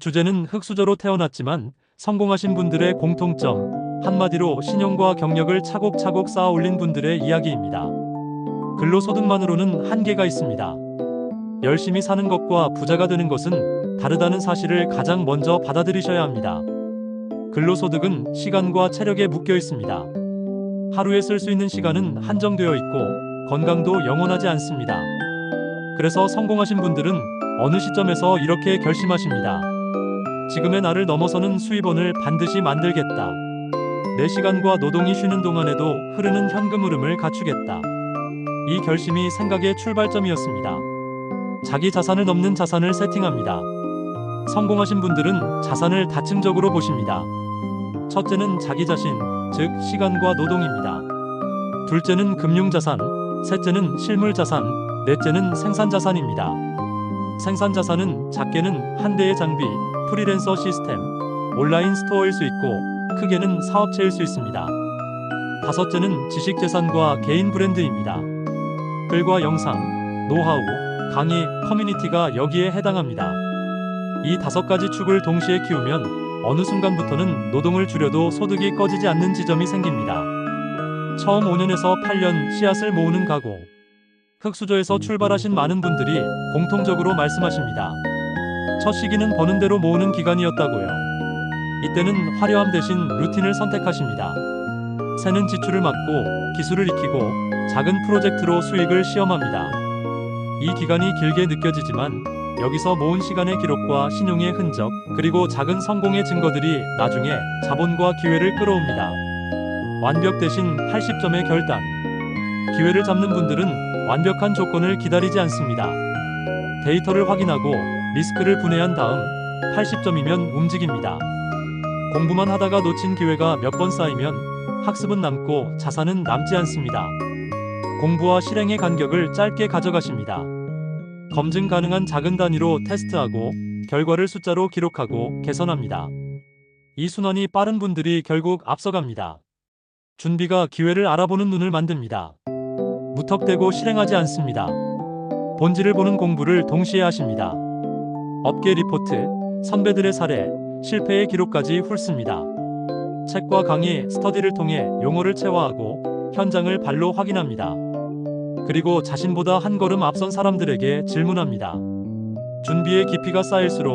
주제는 흙수저로 태어났지만 성공하신 분들의 공통점, 한마디로 신용과 경력을 차곡차곡 쌓아 올린 분들의 이야기입니다. 근로소득만으로는 한계가 있습니다. 열심히 사는 것과 부자가 되는 것은 다르다는 사실을 가장 먼저 받아들이셔야 합니다. 근로소득은 시간과 체력에 묶여 있습니다. 하루에 쓸 수 있는 시간은 한정되어 있고 건강도 영원하지 않습니다. 그래서 성공하신 분들은 어느 시점에서 이렇게 결심하십니다. 지금의 나를 넘어서는 수입원을 반드시 만들겠다. 내 시간과 노동이 쉬는 동안에도 흐르는 현금 흐름을 갖추겠다. 이 결심이 생각의 출발점이었습니다. 자기 자산을 넘는 자산을 세팅합니다. 성공하신 분들은 자산을 다층적으로 보십니다. 첫째는 자기 자신, 즉 시간과 노동입니다. 둘째는 금융자산, 셋째는 실물자산, 넷째는 생산자산입니다. 생산자산은 작게는 한 대의 장비, 프리랜서 시스템, 온라인 스토어일 수 있고 크게는 사업체일 수 있습니다. 다섯째는 지식재산과 개인 브랜드입니다. 글과 영상, 노하우, 강의, 커뮤니티가 여기에 해당합니다. 이 5가지 축을 동시에 키우면 어느 순간부터는 노동을 줄여도 소득이 꺼지지 않는 지점이 생깁니다. 처음 5년에서 8년 씨앗을 모으는 각오. 흙수저에서 출발하신 많은 분들이 공통적으로 말씀하십니다. 첫 시기는 버는 대로 모으는 기간이었다고요. 이때는 화려함 대신 루틴을 선택하십니다. 새는 지출을 막고 기술을 익히고 작은 프로젝트로 수익을 시험합니다. 이 기간이 길게 느껴지지만 여기서 모은 시간의 기록과 신용의 흔적, 그리고 작은 성공의 증거들이 나중에 자본과 기회를 끌어옵니다. 완벽 대신 80점의 결단. 기회를 잡는 분들은 완벽한 조건을 기다리지 않습니다. 데이터를 확인하고 리스크를 분해한 다음 80점이면 움직입니다. 공부만 하다가 놓친 기회가 몇 번 쌓이면 학습은 남고 자산은 남지 않습니다. 공부와 실행의 간격을 짧게 가져가십니다. 검증 가능한 작은 단위로 테스트하고 결과를 숫자로 기록하고 개선합니다. 이 순환이 빠른 분들이 결국 앞서갑니다. 준비가 기회를 알아보는 눈을 만듭니다. 무턱대고 실행하지 않습니다. 본질을 보는 공부를 동시에 하십니다. 업계 리포트, 선배들의 사례, 실패의 기록까지 훑습니다. 책과 강의, 스터디를 통해 용어를 체화하고 현장을 발로 확인합니다. 그리고 자신보다 한 걸음 앞선 사람들에게 질문합니다. 준비의 깊이가 쌓일수록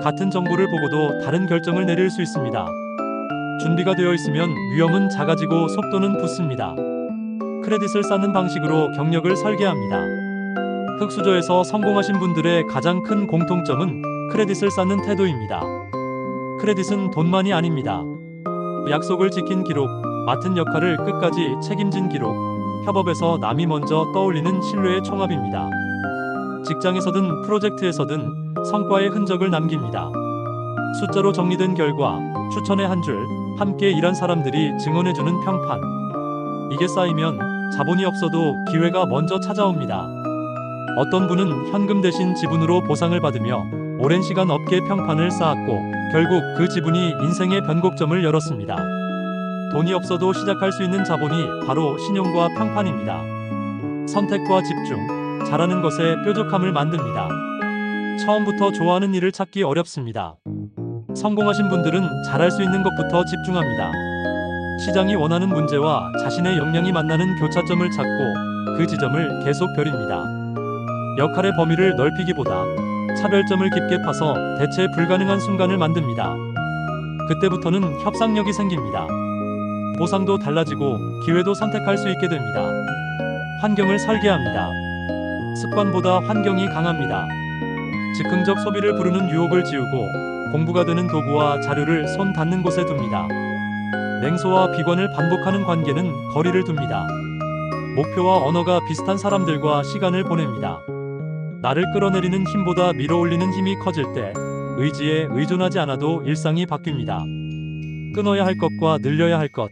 같은 정보를 보고도 다른 결정을 내릴 수 있습니다. 준비가 되어 있으면 위험은 작아지고 속도는 붙습니다. 크레딧을 쌓는 방식으로 경력을 설계합니다. 흙수저에서 성공하신 분들의 가장 큰 공통점은 크레딧을 쌓는 태도입니다. 크레딧은 돈만이 아닙니다. 약속을 지킨 기록, 맡은 역할을 끝까지 책임진 기록, 협업에서 남이 먼저 떠올리는 신뢰의 총합입니다. 직장에서든 프로젝트에서든 성과의 흔적을 남깁니다. 숫자로 정리된 결과, 추천의 한 줄, 함께 일한 사람들이 증언해주는 평판. 이게 쌓이면 자본이 없어도 기회가 먼저 찾아옵니다. 어떤 분은 현금 대신 지분으로 보상을 받으며 오랜 시간 업계 평판을 쌓았고 결국 그 지분이 인생의 변곡점을 열었습니다. 돈이 없어도 시작할 수 있는 자본이 바로 신용과 평판입니다. 선택과 집중, 잘하는 것에 뾰족함을 만듭니다. 처음부터 좋아하는 일을 찾기 어렵습니다. 성공하신 분들은 잘할 수 있는 것부터 집중합니다. 시장이 원하는 문제와 자신의 역량이 만나는 교차점을 찾고 그 지점을 계속 벼립니다. 역할의 범위를 넓히기보다 차별점을 깊게 파서 대체 불가능한 순간을 만듭니다. 그때부터는 협상력이 생깁니다. 보상도 달라지고 기회도 선택할 수 있게 됩니다. 환경을 설계합니다. 습관보다 환경이 강합니다. 즉흥적 소비를 부르는 유혹을 지우고 공부가 되는 도구와 자료를 손 닿는 곳에 둡니다. 냉소와 비관을 반복하는 관계는 거리를 둡니다. 목표와 언어가 비슷한 사람들과 시간을 보냅니다. 나를 끌어내리는 힘보다 밀어올리는 힘이 커질 때 의지에 의존하지 않아도 일상이 바뀝니다. 끊어야 할 것과 늘려야 할 것.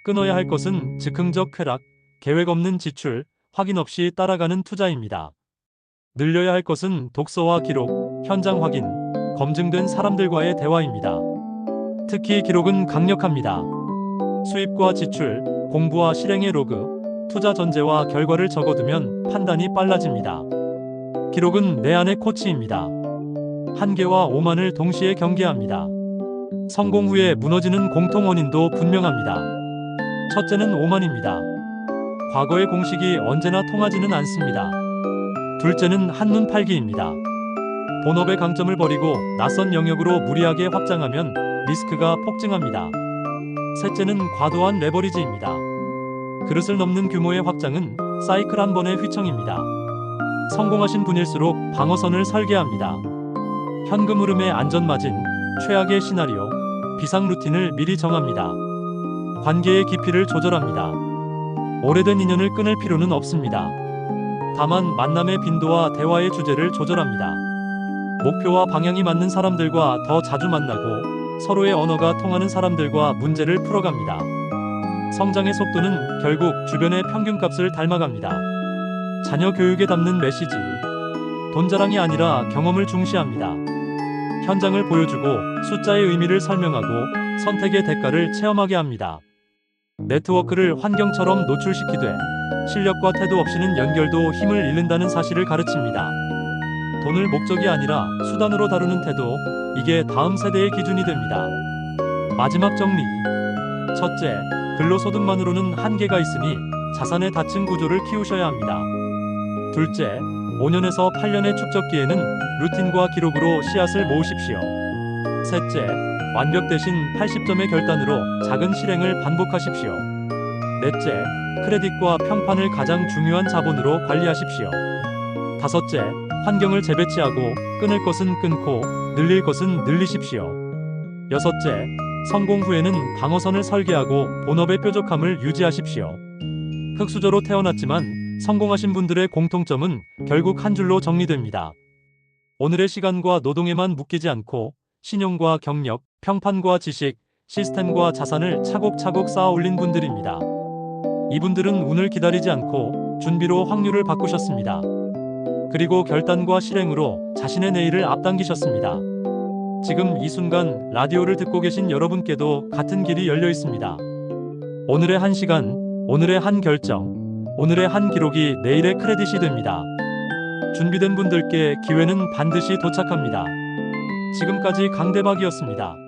끊어야 할 것은 즉흥적 쾌락, 계획 없는 지출, 확인 없이 따라가는 투자입니다. 늘려야 할 것은 독서와 기록, 현장 확인, 검증된 사람들과의 대화입니다. 특히 기록은 강력합니다. 수입과 지출, 공부와 실행의 로그, 투자 전제와 결과를 적어두면 판단이 빨라집니다. 기록은 내 안의 코치입니다. 한계와 오만을 동시에 경계합니다. 성공 후에 무너지는 공통 원인도 분명합니다. 첫째는 오만입니다. 과거의 공식이 언제나 통하지는 않습니다. 둘째는 한눈 팔기입니다. 본업의 강점을 버리고 낯선 영역으로 무리하게 확장하면 리스크가 폭증합니다. 셋째는 과도한 레버리지입니다. 그릇을 넘는 규모의 확장은 사이클 한 번의 휘청입니다. 성공하신 분일수록 방어선을 설계합니다. 현금 흐름의 안전마진, 최악의 시나리오, 비상 루틴을 미리 정합니다. 관계의 깊이를 조절합니다. 오래된 인연을 끊을 필요는 없습니다. 다만 만남의 빈도와 대화의 주제를 조절합니다. 목표와 방향이 맞는 사람들과 더 자주 만나고 서로의 언어가 통하는 사람들과 문제를 풀어갑니다. 성장의 속도는 결국 주변의 평균값을 닮아갑니다. 자녀 교육에 담는 메시지. 돈 자랑이 아니라 경험을 중시합니다. 현장을 보여주고 숫자의 의미를 설명하고 선택의 대가를 체험하게 합니다. 네트워크를 환경처럼 노출시키되 실력과 태도 없이는 연결도 힘을 잃는다는 사실을 가르칩니다. 돈을 목적이 아니라 수단으로 다루는 태도, 이게 다음 세대의 기준이 됩니다. 마지막 정리. 첫째, 근로소득만으로는 한계가 있으니 자산의 다층 구조를 키우셔야 합니다. 둘째, 5년에서 8년의 축적기에는 루틴과 기록으로 씨앗을 모으십시오. 셋째, 완벽 대신 80점의 결단으로 작은 실행을 반복하십시오. 넷째, 크레딧과 평판을 가장 중요한 자본으로 관리하십시오. 다섯째, 환경을 재배치하고 끊을 것은 끊고 늘릴 것은 늘리십시오. 여섯째, 성공 후에는 방어선을 설계하고 본업의 뾰족함을 유지하십시오. 흙수저로 태어났지만 성공하신 분들의 공통점은 결국 한 줄로 정리됩니다. 오늘의 시간과 노동에만 묶이지 않고 신용과 경력, 평판과 지식, 시스템과 자산을 차곡차곡 쌓아 올린 분들입니다. 이분들은 운을 기다리지 않고 준비로 확률을 바꾸셨습니다. 그리고 결단과 실행으로 자신의 내일을 앞당기셨습니다. 지금 이 순간 라디오를 듣고 계신 여러분께도 같은 길이 열려 있습니다. 오늘의 한 시간, 오늘의 한 결정, 오늘의 한 기록이 내일의 크레딧이 됩니다. 준비된 분들께 기회는 반드시 도착합니다. 지금까지 강대박이었습니다.